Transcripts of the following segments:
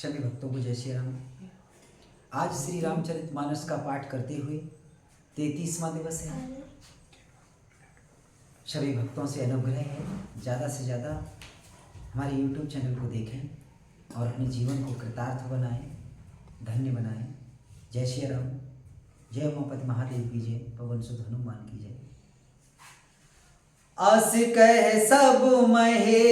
सभी भक्तों को जय श्री राम। आज श्री रामचरितमानस का पाठ करते हुए 33वां दिवस है। सभी भक्तों से अनुग्रह है, ज़्यादा से ज़्यादा हमारे YouTube चैनल को देखें और अपने जीवन को कृतार्थ बनाएं, धन्य बनाएं। जय श्री राम। जय उमापति महादेव की जय, पवन सुत हनुमान की जय। अस कह सब महे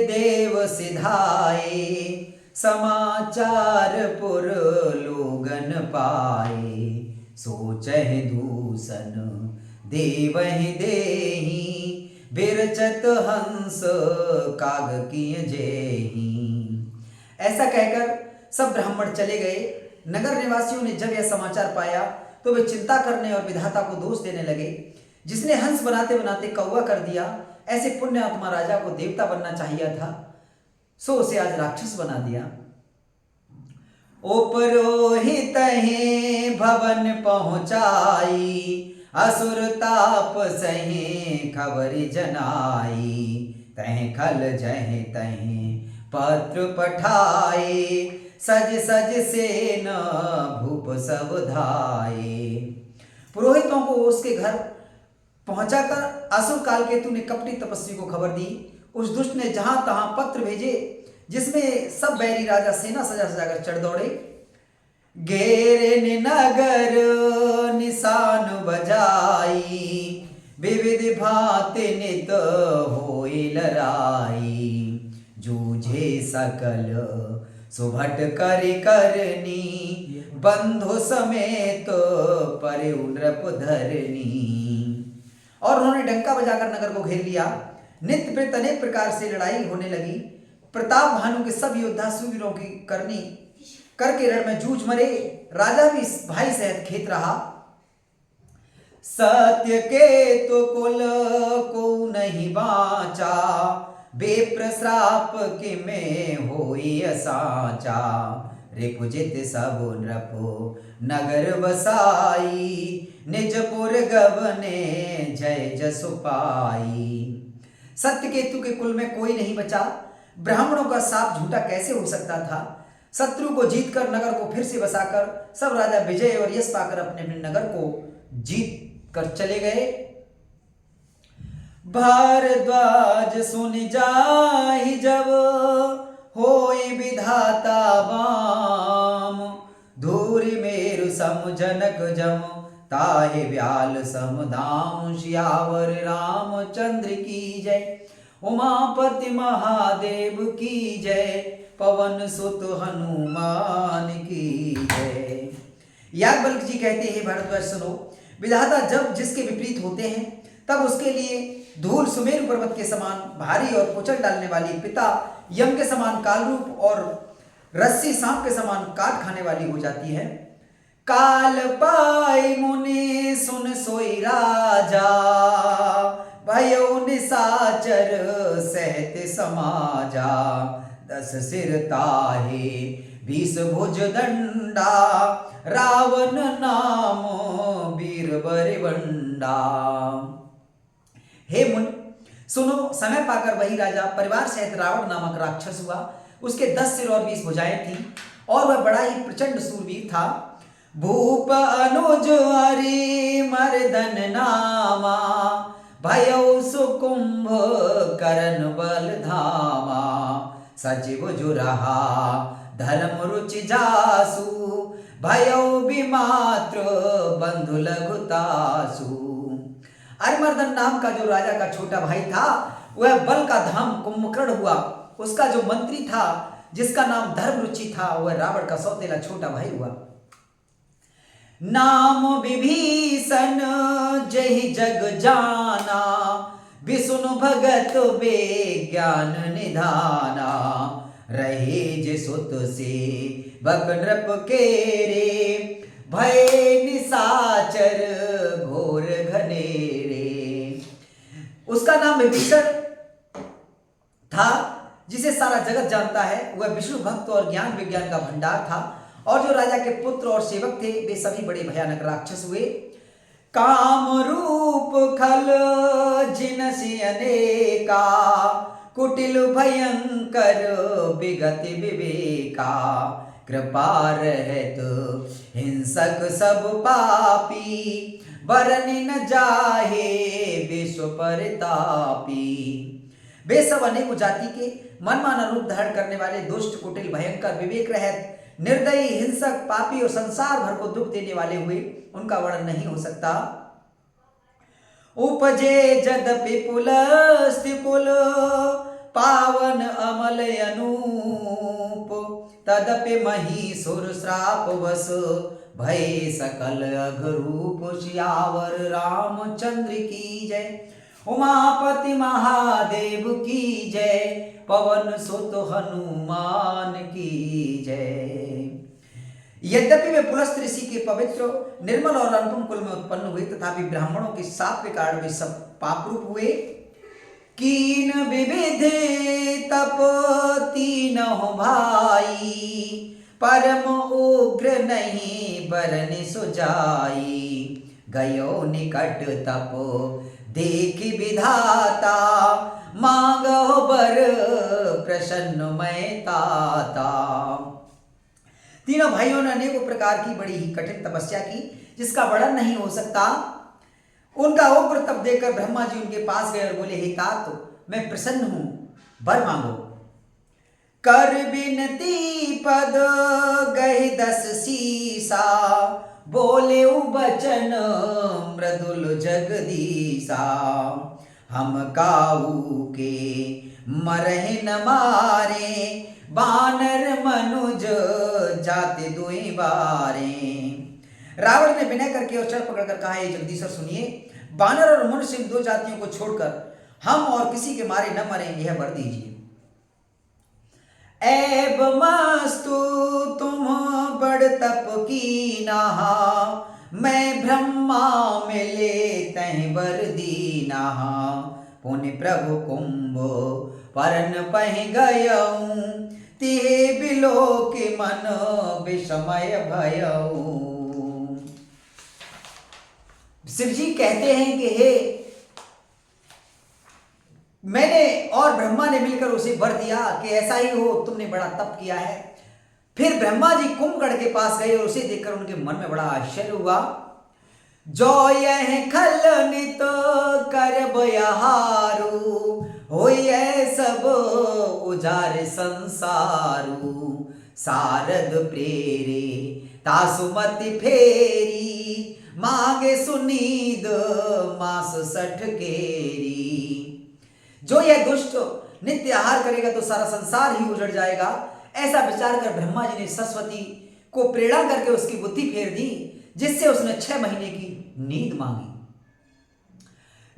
देव सिधाए, समाचार पुर लोगन पाए। सोचहि दूषण देवहि देहि, बिरचत हंस काग किय जेहि। ऐसा कहकर सब ब्राह्मण चले गए। नगर निवासियों ने जब यह समाचार पाया तो वे चिंता करने और विधाता को दोष देने लगे। जिसने हंस बनाते बनाते कौवा कर दिया, ऐसे पुण्य आत्मा राजा को देवता बनना चाहिए था, सो उसे आज राक्षस बना दिया। उपरोहित ही भवन पहुंचाई, असुर ताप सहे खबर जनाई। तह खल जह तह पत्र पठाए, सज सज सेन भूप सब धाये। पुरोहितों को उसके घर पहुंचाकर असुर काल केतु ने कपटी तपस्वी को खबर दी। उस दुष्ट ने जहां तहां पत्र भेजे, जिसमें सब बैरी राजा सेना सजा सजाकर चढ़ दौड़े। घेरे नगर निशान बजाई, विविध भांति नित होई लड़ाई। जूझे सकल सुभट करि करनी, बंधु समेत परे नृप धरनी। और उन्होंने डंका बजाकर नगर को घेर लिया। नित्य प्रति अनेक प्रकार से लड़ाई होने लगी। प्रताप भानु के सब योद्धा सुवीरों की करनी करके रण में जूझ मरे। राजा भी भाई सहित खेत रहा। सत्य के तो कुल को नहीं बाचा, बेप्रश्राप के में होई साचा। रिपुजित सब नृप नगर बसाई, निजपुर गवने जय जसु पाई। सत्य केतु के कुल में कोई नहीं बचा। ब्राह्मणों का साप झूठा कैसे हो सकता था। शत्रु को जीतकर नगर को फिर से बसाकर सब राजा विजय और यश पाकर अपने अपने नगर को जीत कर चले गए। भारद्वाज सुन जाहि जब, होई विधाता वाम। धूरि मेरु सम जनक जम, ताहि व्याल सम धाम। सियावर रामचंद्र की जय, उमापति महादेव की जय, पवन सुत हनुमान की जय। याज्ञवल्क्य जी कहते हैं, भारद्वाज सुनो, विधाता जब जिसके विपरीत होते हैं तब उसके लिए धूल सुमेरु पर्वत के समान भारी और कुचल डालने वाली, पिता यम के समान कालरूप और रस्सी सांप के समान काट खाने वाली हो जाती है। काल पाई मुनि सुन सोई राजा, भयो निसाचर सहत समाजा। 10 सिर ताहे 20 भुज दंडा, रावण नाम वीर बरिवंडा। हे मुनि सुनो, समय पाकर वही राजा परिवार सहित रावण नामक राक्षस हुआ। उसके 10 सिर और 20 भुजाएं थीं और वह बड़ा ही प्रचंड सूरवीर था। भूप अनुज हरि मर्दन नामा, भयो सुकुंभ करण बल धामा। सचिव जुरहा धर्म रुचि जासु, भयो विमात्र बंधु लघुतासु। अरिमर्दन नाम का जो राजा का छोटा भाई था, वह बल का धाम कुंभकर्ण हुआ। उसका जो मंत्री था, जिसका नाम धर्मरुचि था, वह रावण का सौतेला छोटा भाई हुआ। नाम विभीषण जहि जग जाना, विष्णु भगत बेज्ञान निधाना। रहे जे सुत से बक नृप केरे, भय निसाचर घोर घनेरे। उसका नाम विभीषण था, जिसे सारा जगत जानता है। वह विष्णु भक्त और ज्ञान विज्ञान का भंडार था। और जो राजा के पुत्र और सेवक थे, वे सभी बड़े भयानक राक्षस हुए। काम रूप खल जिनसि अनेका, कुटिल भयंकर विगत विवेका, कृपा रहत हिंसक सब पापी, बरन न जाहे विश्व परितापी। वे सब अनेक जाति के मनमाना रूप धारण करने वाले दुष्ट, कुटिल, भयंकर, विवेक रहित, निर्दयी, हिंसक, पापी और संसार भर को दुख देने वाले हुए। उनका वर्णन नहीं हो सकता। उपजे जदपि पुलस्त्रिपुल, पावन अमल अनूप, तदपि महीसुर श्राप वश, भय सकल अघरूप। सियावर रामचंद्र की जय, उमापति महादेव की जय, पवन सुत हनुमान की जय। यद्यपि वे पुलस्त्य ऋषि के पवित्र, निर्मल और अनुपम कुल में उत्पन्न हुए, तथापि ब्राह्मणों के शाप के कारण वे सब पापरूप हुए। कीन विविधि तप तीनों भाई, परम उग्र नहीं बरनि सुजाई। गयो निकट तप देख विधाता, मांगो बर प्रसन्न मैं ताता। तीनों भाइयों ने अनेकों प्रकार की बड़ी ही कठिन तपस्या की, जिसका वर्णन नहीं हो सकता। उनका उग्र तप देखकर ब्रह्मा जी उनके पास गए और बोले, हे तात, मैं प्रसन्न हूं, वर मांगो। कर बिनती पद गए 10 सीसा, बोले बचन मृदुल जगदीसा। हम काऊ के मरहि न मारे, बानर मनुज जाति दुई बारे। रावण ने विनय करके और चढ़ पकड़कर कहा, हे जगदीश्वर सुनिए, बानर और मनुष्य इन 2 जातियों को छोड़कर हम और किसी के मारे न मरें, यह वर दीजिए। ऐब मस्तु तुम बड़ तप की नहा, मैं ब्रह्मा मिले तह वर दीना। पुण्य प्रभु कुंभ परन पह गयऊं, तिहे बिलो के मन विषमय भयऊं। शिव जी कहते हैं कि हे, मैंने और ब्रह्मा ने मिलकर उसे वर दिया कि ऐसा ही हो, तुमने बड़ा तप किया है। फिर ब्रह्मा जी कुंभकर्ण के पास गए और उसे देखकर उनके मन में बड़ा आश्चर्य हुआ। जो यह खल नित करब यहारू, होय सब उजार संसारू। सारद प्रेरे तासुमति फेरी, मांगे सुनीद मास 60 केरी। जो यह दुष्ट नित्य आहार करेगा तो सारा संसार ही उजड़ जाएगा। ऐसा विचार कर ब्रह्मा जी ने सरस्वती को प्रेरणा करके उसकी बुद्धि फेर दी, जिससे उसने 6 महीने की नींद मांगी।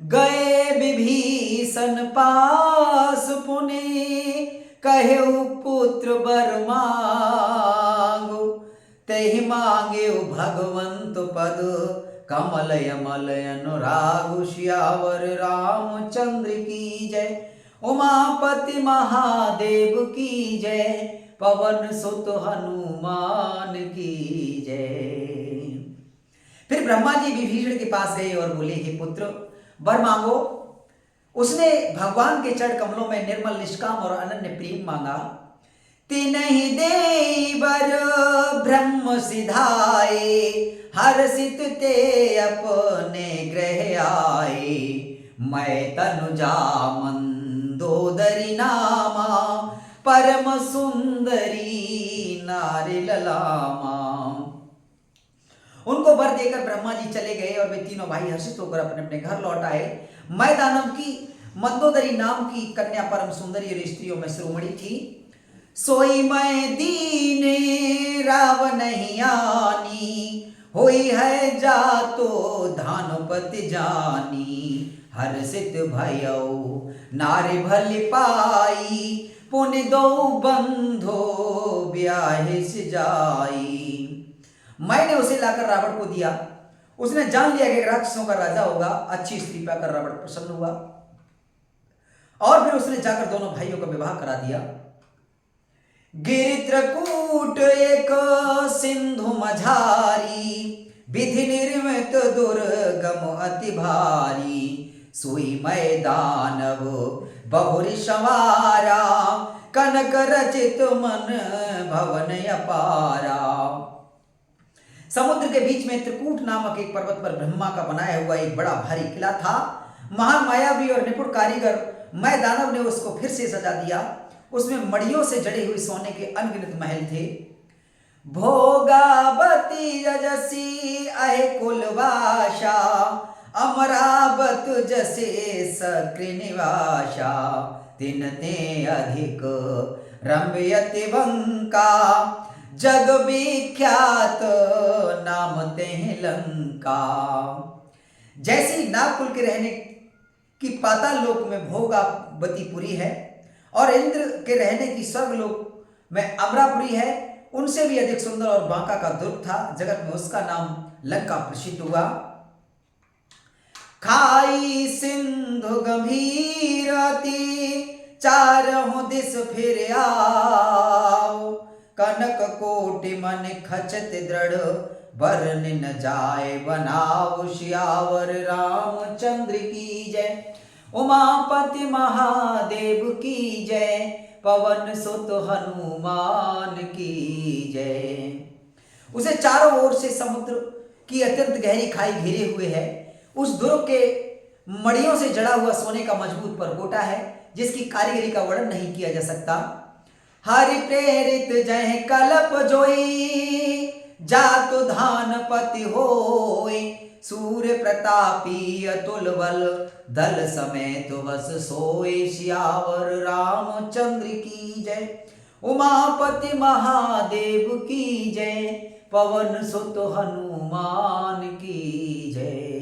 गए विभीषण पास पुनि, कहे पुत्र वर मांगो। तहि मांगे भगवंत पद, कमल यमल अनुराग। सियावर रामचंद्र की जय, उमापति महादेव की जय, पवन सुत हनुमान की जय। फिर ब्रह्मा जी विभीषण के पास गए और बोले, हे पुत्र, वर मांगो। उसने भगवान के चरण कमलों में निर्मल, निष्काम और अनन्य प्रेम मांगा। तिनहि दे वर ब्रह्म सिधाए, हर्षित ते अपने ग्रह आए। मैं तनुजा मंदोदरी नामा, परम सुंदरी नारी ललामा। उनको वर देकर ब्रह्मा जी चले गए और वे तीनों भाई हर्षित होकर अपने अपने घर लौट आए। मैं दानव की मंदोदरी नाम की कन्या परम सुंदरी और स्त्रियों में शिरोमणि थी। सोई मैं दीने राव नहीं आनी, होई है जातो धानुपति जानी। हर्षित भयऊ नारी भली पाई, पुनि दो बंधो ब्याहिस जाई। मैंने उसे लाकर रावण को दिया। उसने जान लिया कि राक्षसों का राजा होगा। अच्छी स्त्री पाकर रावण प्रसन्न हुआ और फिर उसने जाकर दोनों भाइयों का विवाह करा दिया। गिरित्रकूट एक सिंधु मझारी, विधि निर्मित दुर्गम अति भारी। सोई मैदानव बहुरी संवारा, कनक रचित मन भवन अपारा। समुद्र के बीच में त्रिकूट नामक एक पर्वत पर ब्रह्मा का बनाया हुआ एक बड़ा भारी किला था। महान मायावी और निपुण कारीगर मैं दानव ने उसको फिर से सजा दिया। उसमें मड़ियों से जड़े हुए सोने के अनगिनत महल थे। भोगावती जजसी अहे कुलवाशा, अमरावत जसे सक्रिनिवाशा, तिन ते अधिक रम्यति वंका, जग विख्यात नाम ते लंका। जैसी नागकुल के रहने की पाताल लोक में भोगावतीपुरी है और इंद्र के रहने की स्वर्गलोक में अमरापुरी है, उनसे भी अधिक सुंदर और बांका का दुर्ग था। जगत में उसका नाम लंका प्रसिद्ध हुआ। खाई सिंधु गंभीरती, चारों दिस फिर आओ, कनक कोटि मन खचत दृढ़, बरन न जाए बनाओ। सियावर रामचंद्र की जय, उमापति महादेव की जय, पवन सुत हनुमान की जय। उसे चारों ओर से समुद्र की अत्यंत गहरी खाई घेरे हुए है। उस दुर्ग के मड़ियों से जड़ा हुआ सोने का मजबूत परकोटा है, जिसकी कारीगरी का वर्णन नहीं किया जा सकता। हरि प्रेरित जय कलप जोई, जातु धानपति होय, सूर्य प्रतापी अतुल बल, दल समेत वस सोए। सियावर रामचंद्र की जय, उमापति महादेव की जय, पवन सुत हनुमान की जय।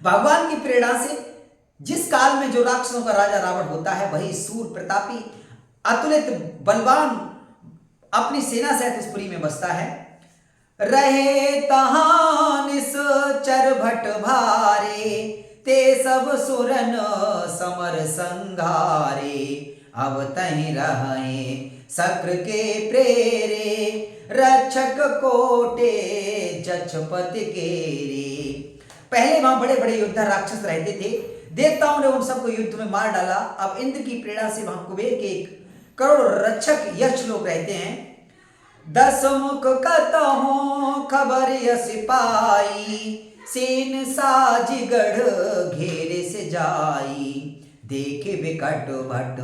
भगवान की प्रेरणा से जिस काल में जो राक्षसों का राजा रावण होता है, वही सूर्य प्रतापी अतुलित बलवान अपनी सेना सहित उस पुरी में बसता है। रहे तहां निश्चर भट भारे, ते सब सुरन समर संघारे, अब तहीं रहे सक्र के प्रेरे, रक्षक कोटे जक्षपति केरे। पहले वहां बड़े बड़े योद्धा राक्षस रहते थे, देवताओं ने उन सबको युद्ध में मार डाला। अब इंद्र की प्रेरणा से वहां कुबेर के 1 करोड़ रक्षक यक्ष लोग रहते हैं। 10 मुख कतहों खबर यस पाई, सेन साजिगढ़ घेरे से जाई, देखे बिकट भट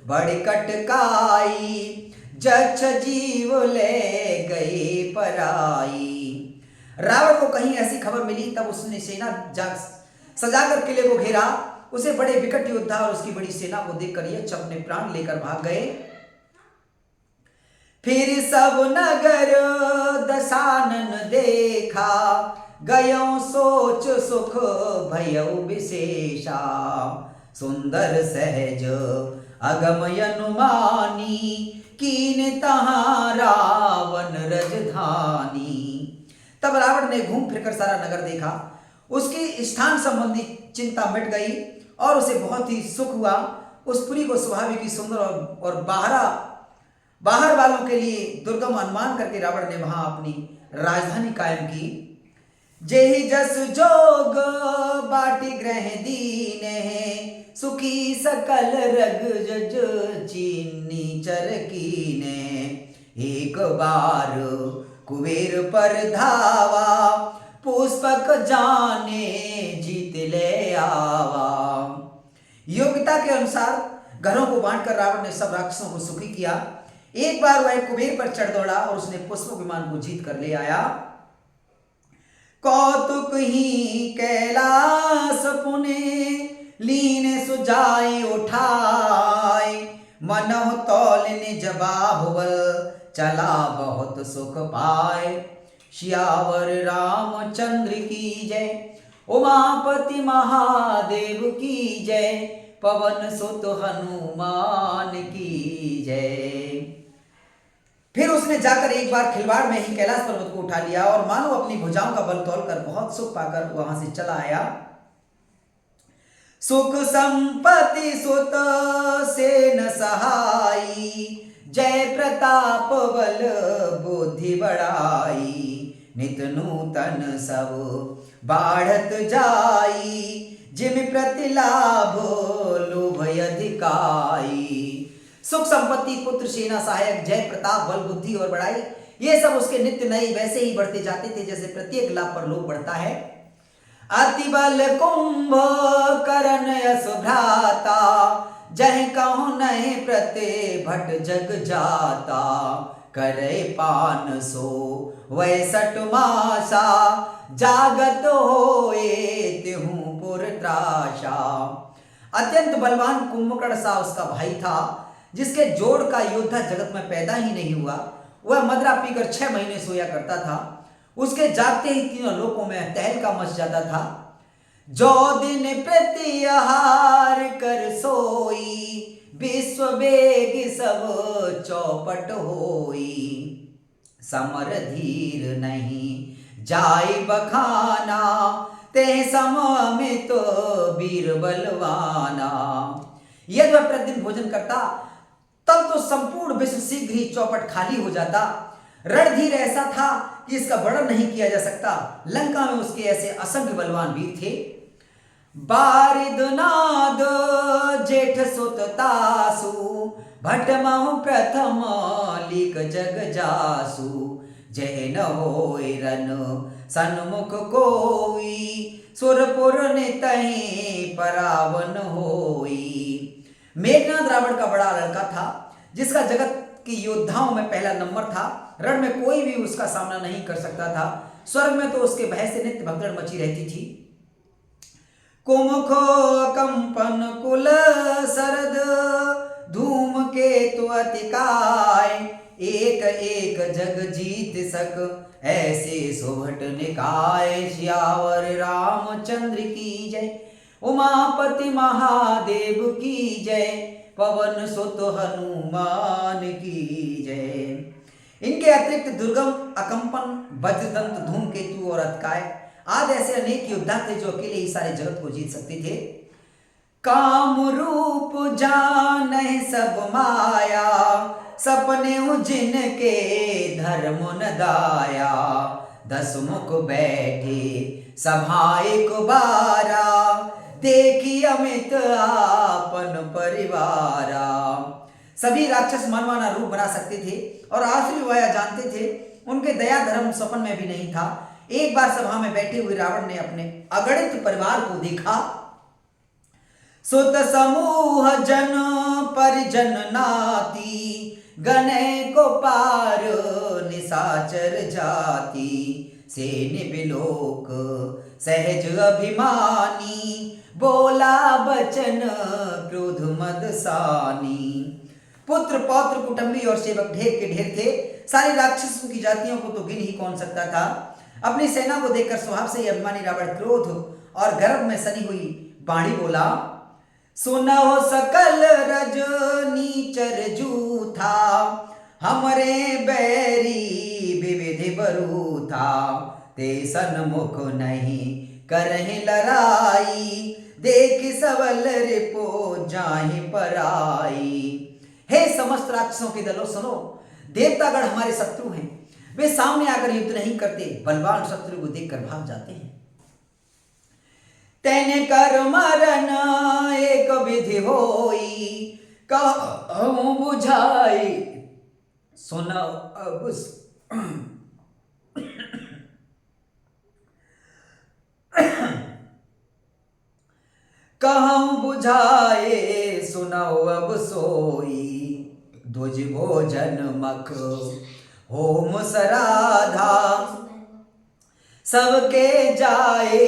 बड़ कटकाई, जक्ष जीव ले गए पराई। रावण को कहीं ऐसी खबर मिली, तब उसने सेना सजाकर किले को घेरा। उसे बड़े विकट योद्धा और उसकी बड़ी सेना को देखकर यक्ष अपने प्राण लेकर भाग गए। फिर सब नगर दशानन देखा, गयो सोच सुख भयो विशेषा, सुंदर सहज अगमय अनुमानी, कीन तहां रावण रजधानी। तब रावण ने घूम फिरकर सारा नगर देखा। उसकी स्थान संबंधी चिंता मिट गई और उसे बहुत ही सुख हुआ। उस पुरी को स्वाभाविक ही सुंदर और बाहर वालों के लिए दुर्गम अनुमान करके रावण ने वहां अपनी राजधानी कायम की। जेहि जस जोग बाटी ग्रह दीने, सुखी सकल रग जज चीनी चर कीने, एक बार कुबेर पर धावा, पुष्पक जाने जीत ले आवा। योग्यता के अनुसार घरों को बांटकर रावण ने सब राक्षसों को सुखी किया। एक बार वह कुबेर पर चढ़ दौड़ा और उसने पुष्पक विमान को जीत कर ले आया। कौतुक ही कैलास पुने, लीन सुजाए उठाए, मनोह तौल निज बाहुबल, चला बहुत सुख पाए। सियावर रामचंद्र की जय, उमापति महादेव की जय, पवन सुत हनुमान की जय। फिर उसने जाकर एक बार खिलवाड़ में ही कैलाश पर्वत को उठा लिया और मानो अपनी भुजाओं का बल तोलकर बहुत सुख पाकर वहां से चला आया। सुख संपत्ति सुत से न सहाई, जय प्रताप बल बुद्धि बढ़ाई, नित नूतन सब बाढ़त जाई, जिम प्रतिलाभ लोभ अधिकाई। सुख संपत्ति, पुत्र, सेना, सहायक, जय, प्रताप, बल, बुद्धि और बड़ाई, ये सब उसके नित्य नए वैसे ही बढ़ते जाते थे जैसे प्रत्येक लाभ पर लोभ बढ़ता है। अति बल कुंभ करण यश भ्राता, जय कहूँ नए प्रते भट जग जाता। करे पान सो वैसठ मासा, जागत होए तिहु पुर त्रासा। अत्यंत बलवान कुंभकर्ण सा उसका भाई था, जिसके जोड़ का योद्धा जगत में पैदा ही नहीं हुआ। वह मदरा पीकर 6 महीने सोया करता था। उसके जागते ही तीनों लोकों में तहलका मच जाता था। जो दिन प्रति आहार कर सोई, विश्व वेग सब चौपट होई। समर धीर नहीं जाय बखाना, ते सममित वीर बलवाना। यदि वह प्रतिदिन भोजन करता तब तो संपूर्ण विश्व शीघ्र ही चौपट खाली हो जाता। रणधीर ऐसा था कि इसका वर्णन नहीं किया जा सकता। लंका में उसके ऐसे असंख्य बलवान वीर थे। बारिद नाद जेठ सुत तासु, भटमहु प्रथम लिक जग जासु। जय न होय रन सन्मुख कोई, सुरपुर नितहि परावन होई। मेघनाद रावण का बड़ा लड़का था, जिसका जगत के योद्धाओं में पहला नंबर था। रण में कोई भी उसका सामना नहीं कर सकता था। स्वर्ग में तो उसके भय से नित्य भगदड़ मची रहती थी। कुमुखो कंपन कुल सरद, धूम केतु अतिकाय। एक एक जग जीत सक, ऐसे सुभट निकाय। सियावर रामचंद्र की जय, उमापति महादेव की जय। पवन सुत हनुमान की जय। इनके अतिरिक्त दुर्गम, अकंपन, वज्रदंत, धूमकेतु और अतकाय आदि ऐसे अनेक योद्धा थे जो अकेले ही सारे जगत को जीत सकते थे। काम रूप जानहि सब माया, सपने जिनके धर्म न दाया। 10 मुख बैठे सभा एक बारा, देखी अमित आपन परिवारा। सभी राक्षस मनमाना रूप बना सकते थे और आसुरी वाया जानते थे। उनके दया धर्म सपन में भी नहीं था। एक बार सभा में बैठे हुए रावण ने अपने अगणित परिवार को देखा। सुत समूह जन परिजन नाती, गणे को पार निशाचर जाति। सेन बिलोक सहज अभिमानी, बोला बचन क्रोध मदसानी। पुत्र, पौत्र, कुटुंबी और सेवक ढेर के ढेर थे। सारी राक्षसों की जातियों को तो गिन ही कौन सकता था। अपनी सेना को देखकर स्वभाव से ही अभिमानी रावण क्रोध और गर्व में सनी हुई बाणी बोला। सुनहो सकल रज नीचर जूथा, हमरे बैरी विविधि बरूथा। ते सन्मुख नहीं करहि लड़ाई, देख सबल रिपो जाहि पराई। हे समस्त राक्षसों के दलों सुनो, देवतागण हमारे शत्रु हैं। वे सामने आकर युद्ध नहीं करते, बलवान शत्रु को देखकर भाग जाते हैं। तेने कर मरन एक विधि होई, कहूं बुझाई सुनो अब। कहूं बुझाए सुनो अब सोई, ध्वज भोजन मख होम सराधा। सबके जाए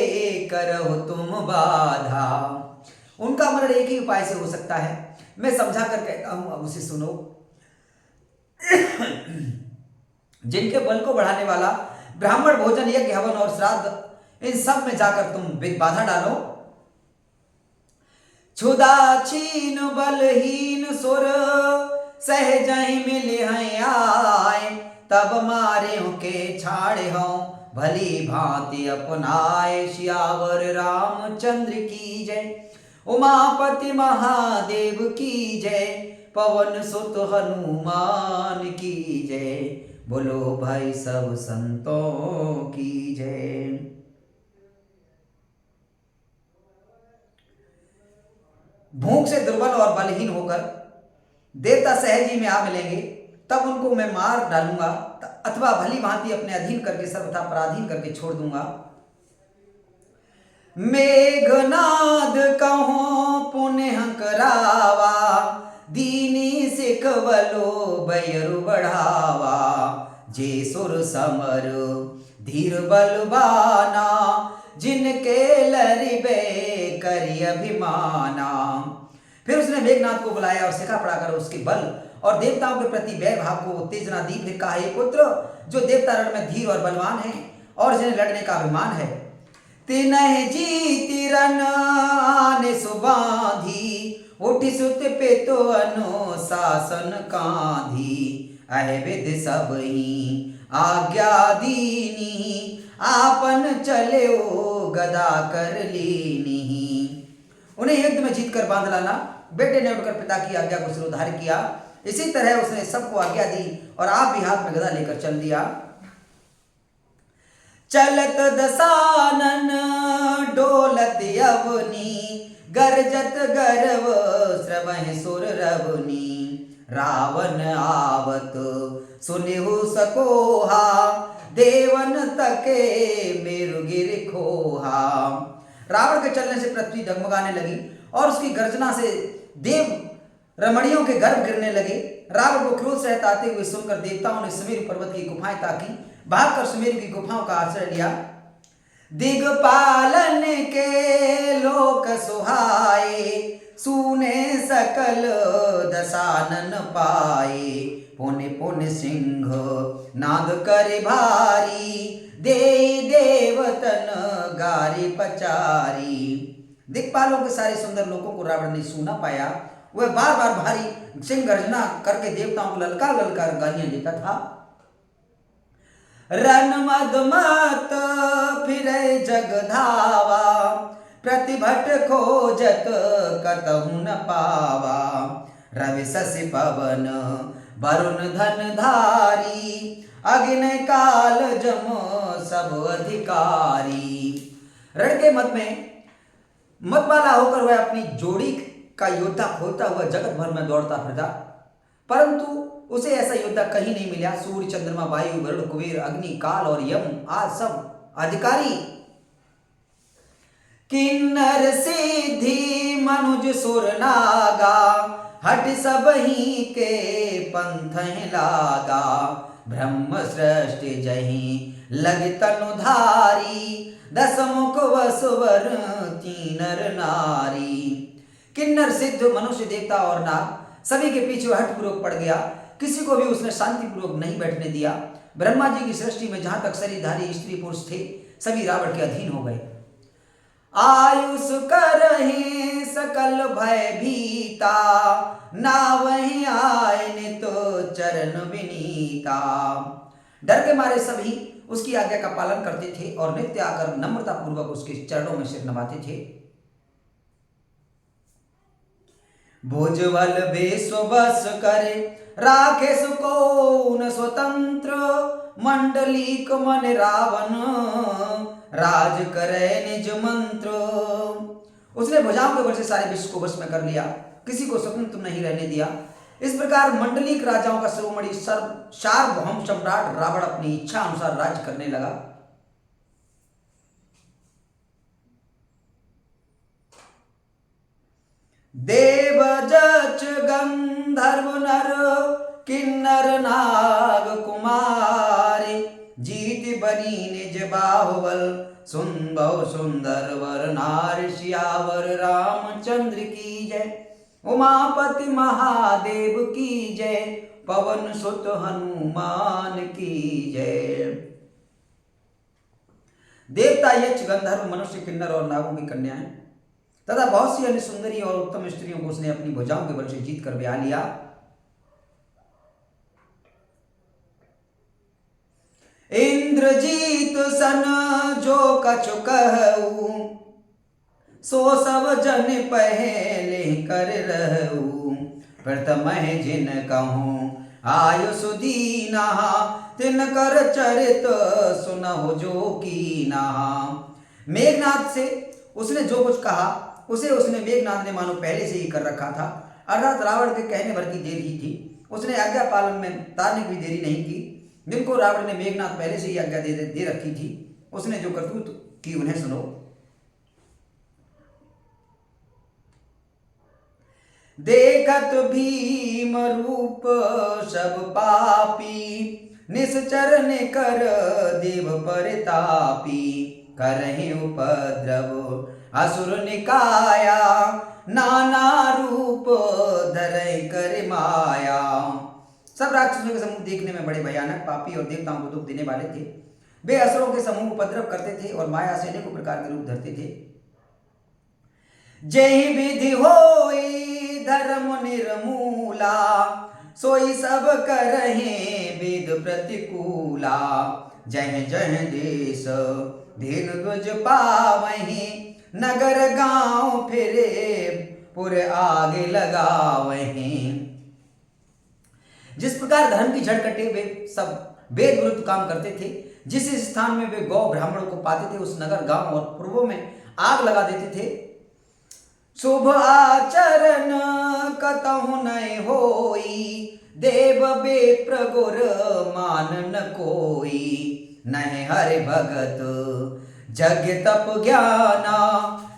करो तुम बाधा। उनका मरण एक ही उपाय से हो सकता है, मैं समझा कर कहता हूं, अब उसे सुनो। जिनके बल को बढ़ाने वाला ब्राह्मण भोजन, यज्ञ, हवन और श्राद्ध, इन सब में जाकर तुम बाधा डालो। क्षुदाक्षीण बलहीन सुर, सहज ही मिले हैं आए। तब मारे के छाड़े हों, भली भांति अपनाए। सियावर रामचंद्र की जय, उमापति महादेव की जय। पवन सुत हनुमान की जय, बोलो भाई सब संतों की जय। भूख से दुर्बल और बलहीन होकर देवता सहज ही में आ मिलेंगे, तब उनको मैं मार डालूंगा अथवा भली भांति अपने अधीन करके सर्वथा पराधीन करके छोड़ दूंगा। मेघनाद कहो पुण्य करावा, दीनी सिखवलो बैरु बढ़ावा। जे सुर समर धीर बलवाना, जिनके लरिबे करी अभिमाना। फिर उसने मेघनाथ को बुलाया और सिखा पढ़ाकर उसके बल और देवताओं के प्रति वैर भाव को उत्तेजना दी। फिर कहा, हे पुत्र, जो देवता रण में धीर और बलवान है और जिन्हें लड़ने का अभिमान है, तिनहि जीति रन आने सुबांधी। उठि सुत पे तो अनुशासन कांधी। अहे विधि सब ही आज्ञा दीनी, आपन चले ओ गदा कर लीनी। उन्हें युद्ध में जीत कर बांध लाना। बेटे ने उठकर पिता की आज्ञा को सिरोधार्य किया। इसी तरह उसने सबको आज्ञा दी और आप भी हाथ में गदा लेकर चल दिया। चलत दसानन डोलत यवनी, गरजत गर्व श्रवहि सुर रवनी। रावण आवत सुनिहु सकोहा, देवन तके मेरु गिर खोहा। रावण के चलने से पृथ्वी डगमगाने लगी और उसकी गर्जना से देव रमणियों के गर्भ गिरने लगे। रावण को क्रोध से हताते हुए सुनकर देवताओं ने सुमेरु पर्वत की गुफाएं ताकी। भागकर सुमेरु की गुफाओं का आश्रय लिया। दिग्पालन के लोक सुहाए, सूने सकल दसानन पाए। पुण्य पुण्य सिंह नाद कर भारी, दे देवतन गारी पचारी। दिक्पालों के सारे सुंदर लोगों को रावण ने सूना पाया। वह बार बार भारी सिंह गर्जना करके देवताओं को ललकार ललकार गालियां देता था। रन मद मत फिरे जग धावा, प्रतिभट खोजत कतहु न पावा। रवि शशि पवन वरुण धन धारी, अग्नि काल जम सब अधिकारी। रण के मत में मतवाला होकर वह अपनी जोड़ी का योद्धा खोजता हुआ जगत भर में दौड़ता फिरता, परंतु उसे ऐसा योद्धा कहीं नहीं मिला। सूर्य चंद्रमा वायु वरुण कुबेर अग्नि काल और यम आज सब अधिकारी। किन्नर सिद्धि मनुज सुर नागा, हट सब ही के पंथ लागा। ब्रह्म सृष्टि जही लग तनुधारी, दस मुख वसुवर तीनर नारी। किन्नर सिद्ध मनुष्य देवता और नाग सभी के पीछे हठपूर्वक पड़ गया। किसी को भी उसने शांतिपूर्वक नहीं बैठने दिया। ब्रह्मा जी की सृष्टि में जहां तक शरीरधारी स्त्री पुरुष थे, सभी रावण के अधीन हो गए। आयुष करहि सकल भय भीता, नावहि आए तो चरण विनीता। डर के मारे सभी उसकी आज्ञा का पालन करते थे और नित्य आकर नम्रता पूर्वक उसके चरणों में सिर नवाते थे। भुजबल बेस बस करे राखे सुकौन स्वतंत्र, मंडलीक मन रावण राज करे निज मंत्र। उसने भुजाओं के बल से सारे विश्व को वश में कर लिया, किसी को स्वतंत्र नहीं रहने दिया। इस प्रकार मंडलीक राजाओं का शिरोमणि सार्वभौम सम्राट रावण अपनी इच्छा अनुसार राज्य करने लगा। देव जच गंधर्व नर किन्नर नाग कुमारी, जीत बनी निज बाहुबल सुंदर सुंदर वर नार। सियावर रामचंद्र की जय, उमापति महादेव की जय, पवन सुत हनुमान की जय। देवता यक्ष गंधर्व मनुष्य किन्नर और नागों की कन्याएं तथा बहुत सी अन्य सुंदरी और उत्तम स्त्रियों को उसने अपनी भुजाओं के बल से जीत कर ब्याह लिया। इंद्रजीत सन जो कछु कहू, सो सब जन पहले कर रहू। प्रथम जिन कहूँ आयुष दीना तिन कर चरित सुनहु जो कीना। मेघनाद से उसने जो कुछ कहा उसे उसने मेघनाद ने मानो पहले से ही कर रखा था, अर्थात रावण के कहने भर की देर ही थी। उसने आज्ञा पालन में तारने की भी देरी नहीं की। जिनको रावण ने मेघनाद पहले से ही आज्ञा दे रखी थी, उसने जो करतूत की उन्हें सुनो। देखत भीम रूप सब पापी, निश्चर ने कर देव परितापी। करहि उपद्रव असुर निकाया, नाना रूप धरय कर माया। सब राक्षसों के समूह देखने में बड़े भयानक, पापी और देवताओं को दुख देने वाले थे। वे असुरों के समूह उपद्रव करते थे और माया से अनेकों प्रकार के रूप धरते थे। जय विधि होई धर्म निर्मूला, सोई सब करहे वेद प्रतिकूला। जय जय देश धीन ध्वज पावहीं, नगर गांव फिरे पुर आगे लगावहीं। जिस प्रकार धर्म की जड़ कटे वे सब वेद विरुद्ध काम करते थे। जिस स्थान में वे गौ ब्राह्मणों को पाते थे उस नगर गांव और पूर्वों में आग लगा देते थे। शुभ आचरण कतहु नहीं होई, देव बेप्र गुर मानन कोई। नहीं हरि भगत जग तप ज्ञाना,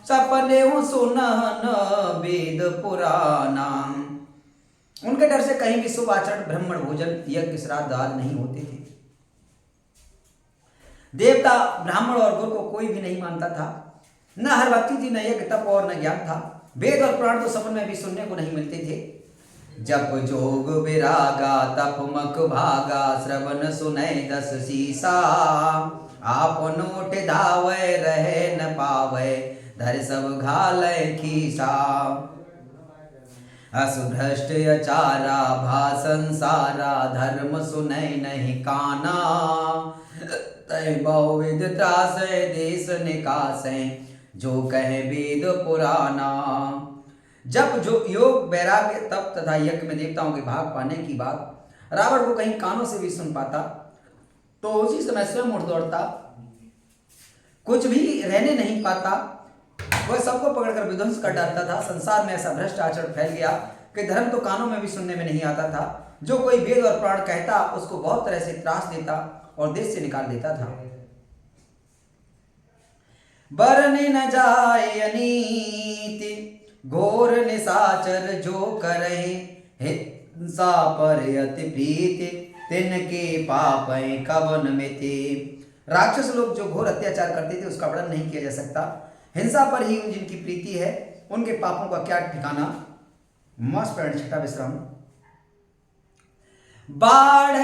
सपने सुनहन वेद पुराना। उनके डर से कहीं भी शुभ आचरण, ब्राह्मण भोजन, यज्ञ, श्राद्ध आदि नहीं होते थे। देवता, ब्राह्मण और गुरु को कोई भी नहीं मानता था। न हर भक्ति थी, न यज्ञ, तप और न ज्ञान था। वेद और पुराण तो सपन में भी सुनने को नहीं मिलते थे। जप जोग विरागा तप मक भागा, श्रवण सुनै दस सीसा। आपन ओट धावै रहे न पावै, धर सब घालै खीसा। असुभ्रष्ट अचारा भा संसारा, धर्म सुनै नहीं काना। तय बहुविध त्रासै देश निकासै, जो कहे वेद पुराना। जब जो योग, वैराग्य, तप तथा यज्ञ में देवताओं के भाग पाने की बात रावण को कहीं कानों से भी सुन पाता तो उसी समय स्वयं उठ दौड़ता, कुछ भी रहने नहीं पाता। वह सबको पकड़कर विध्वंस कर डालता था। संसार में ऐसा भ्रष्ट आचरण फैल गया कि धर्म तो कानों में भी सुनने में नहीं आता था। जो कोई वेद और पुराण कहता उसको बहुत तरह से त्रास देता और देश से निकाल देता था। बरने न जाय अनीति, घोर निशाचर जो करे। हिंसा पर अति प्रीति, तिनके पापै कवन मिति। राक्षस लोग जो घोर अत्याचार करते थे उसका वर्णन नहीं किया जा सकता। हिंसा पर ही जिनकी प्रीति है उनके पापों का क्या ठिकाना। मास 6वां विश्राम। बाढ़